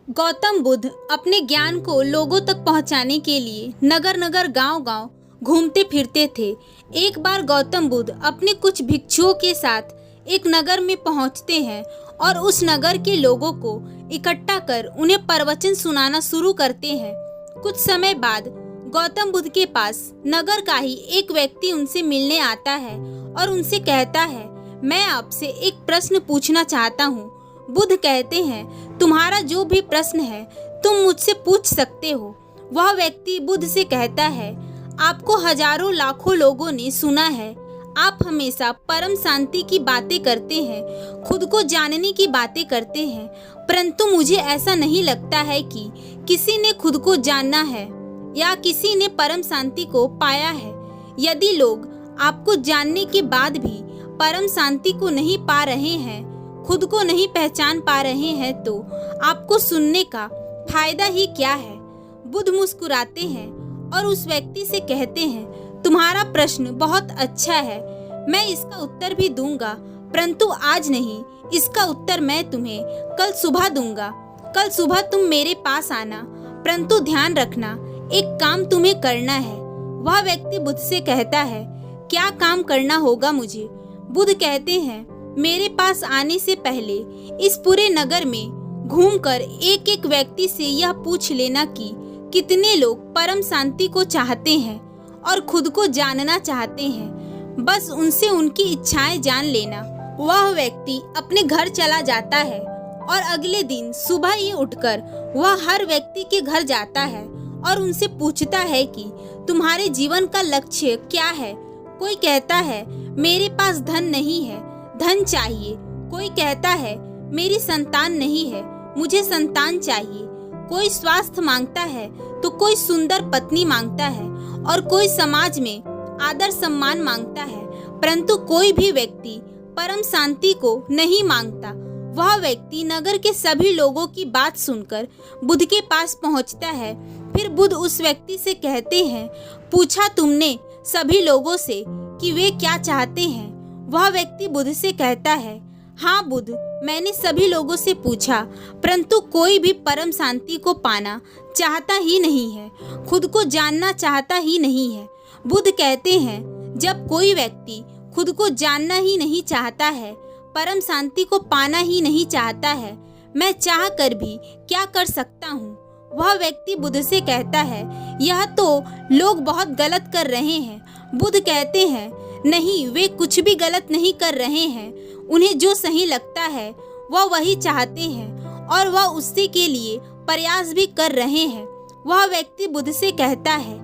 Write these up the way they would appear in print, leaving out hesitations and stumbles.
गौतम बुद्ध अपने ज्ञान को लोगों तक पहुंचाने के लिए नगर नगर गांव-गांव घूमते फिरते थे। एक बार गौतम बुद्ध अपने कुछ भिक्षुओं के साथ एक नगर में पहुंचते हैं और उस नगर के लोगों को इकट्ठा कर उन्हें प्रवचन सुनाना शुरू करते हैं। कुछ समय बाद गौतम बुद्ध के पास नगर का ही एक व्यक्ति उनसे मिलने आता है और उनसे कहता है, मैं आपसे एक प्रश्न पूछना चाहता हूँ। बुद्ध कहते हैं, तुम्हारा जो भी प्रश्न है तुम मुझसे पूछ सकते हो। वह व्यक्ति बुद्ध से कहता है, आपको हजारों लाखों लोगों ने सुना है, आप हमेशा परम शांति की बातें करते हैं, खुद को जानने की बातें करते हैं, परंतु मुझे ऐसा नहीं लगता है कि किसी ने खुद को जानना है या किसी ने परम शांति को पाया है। यदि लोग आपको जानने के बाद भी परम शांति को नहीं पा रहे हैं, खुद को नहीं पहचान पा रहे हैं, तो आपको सुनने का फायदा ही क्या है। बुद्ध मुस्कुराते हैं और उस व्यक्ति से कहते हैं, तुम्हारा प्रश्न बहुत अच्छा है, मैं इसका उत्तर भी दूंगा, परंतु आज नहीं। इसका उत्तर मैं तुम्हें कल सुबह दूंगा। कल सुबह तुम मेरे पास आना, परंतु ध्यान रखना, एक काम तुम्हें करना है। वह व्यक्ति बुद्ध से कहता है, क्या काम करना होगा मुझे? बुद्ध कहते हैं, मेरे पास आने से पहले इस पूरे नगर में घूमकर एक एक व्यक्ति से यह पूछ लेना कि कितने लोग परम शांति को चाहते हैं और खुद को जानना चाहते हैं। बस उनसे उनकी इच्छाएं जान लेना। वह व्यक्ति अपने घर चला जाता है और अगले दिन सुबह ही उठकर वह हर व्यक्ति के घर जाता है और उनसे पूछता है कि तुम्हारे जीवन का लक्ष्य क्या है। कोई कहता है, मेरे पास धन नहीं है, धन चाहिए। कोई कहता है, मेरी संतान नहीं है, मुझे संतान चाहिए। कोई स्वास्थ्य मांगता है तो कोई सुंदर पत्नी मांगता है और कोई समाज में आदर सम्मान मांगता है, परंतु कोई भी व्यक्ति परम शांति को नहीं मांगता। वह व्यक्ति नगर के सभी लोगों की बात सुनकर बुद्ध के पास पहुंचता है। फिर बुद्ध उस व्यक्ति से कहते हैं, पूछा तुमने सभी लोगों से कि वे क्या चाहते हैं? वह व्यक्ति बुद्ध से कहता है, हाँ बुद्ध, मैंने सभी लोगों से पूछा, परंतु कोई भी परम शांति को पाना चाहता ही नहीं है, खुद को जानना चाहता ही नहीं है। बुद्ध कहते हैं, जब कोई व्यक्ति खुद को जानना ही नहीं चाहता है, परम शांति को पाना ही नहीं चाहता है, मैं चाह कर भी क्या कर सकता हूँ? वह व्यक्ति बुद्ध से कहता है, यह तो लोग बहुत गलत कर रहे हैं। बुद्ध कहते हैं, नहीं, वे कुछ भी गलत नहीं कर रहे हैं। उन्हें जो सही लगता है वह वही चाहते हैं और वह उससे के लिए प्रयास भी कर रहे हैं। वह व्यक्ति बुद्ध से कहता है,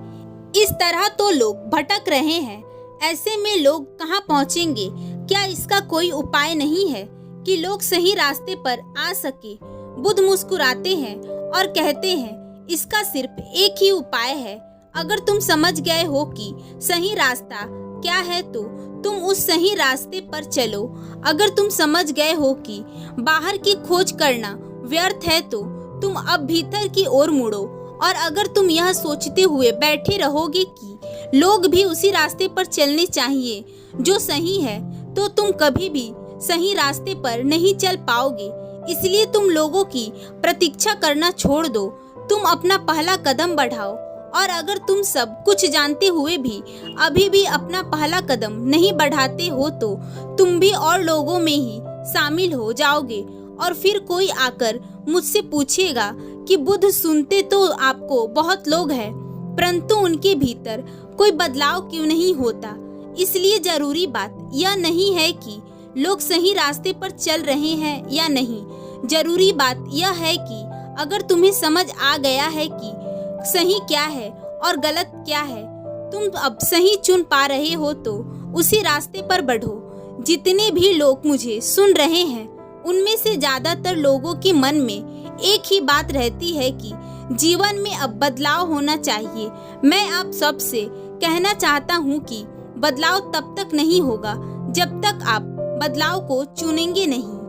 इस तरह तो लोग भटक रहे हैं, ऐसे में लोग कहाँ पहुँचेंगे? क्या इसका कोई उपाय नहीं है कि लोग सही रास्ते पर आ सके? बुद्ध मुस्कुराते हैं और कहते हैं, इसका सिर्फ एक ही उपाय है। अगर तुम समझ गए हो कि सही रास्ता क्या है तो तुम उस सही रास्ते पर चलो। अगर तुम समझ गए हो कि बाहर की खोज करना व्यर्थ है तो तुम अब भीतर की ओर मुड़ो। और अगर तुम यह सोचते हुए बैठे रहोगे कि लोग भी उसी रास्ते पर चलने चाहिए जो सही है, तो तुम कभी भी सही रास्ते पर नहीं चल पाओगे। इसलिए तुम लोगों की प्रतीक्षा करना छोड़ दो, तुम अपना पहला कदम बढ़ाओ। और अगर तुम सब कुछ जानते हुए भी अभी भी अपना पहला कदम नहीं बढ़ाते हो तो तुम भी और लोगों में ही शामिल हो जाओगे। और फिर कोई आकर मुझसे पूछेगा कि बुद्ध, सुनते तो आपको बहुत लोग हैं, परंतु उनके भीतर कोई बदलाव क्यों नहीं होता? इसलिए जरूरी बात यह नहीं है कि लोग सही रास्ते पर चल रहे हैं या नहीं, जरूरी बात यह है कि अगर तुम्हें समझ आ गया है कि सही क्या है और गलत क्या है, तुम अब सही चुन पा रहे हो तो उसी रास्ते पर बढ़ो। जितने भी लोग मुझे सुन रहे हैं उनमें से ज्यादातर लोगों के मन में एक ही बात रहती है कि जीवन में अब बदलाव होना चाहिए। मैं आप सबसे कहना चाहता हूँ कि बदलाव तब तक नहीं होगा जब तक आप बदलाव को चुनेंगे नहीं।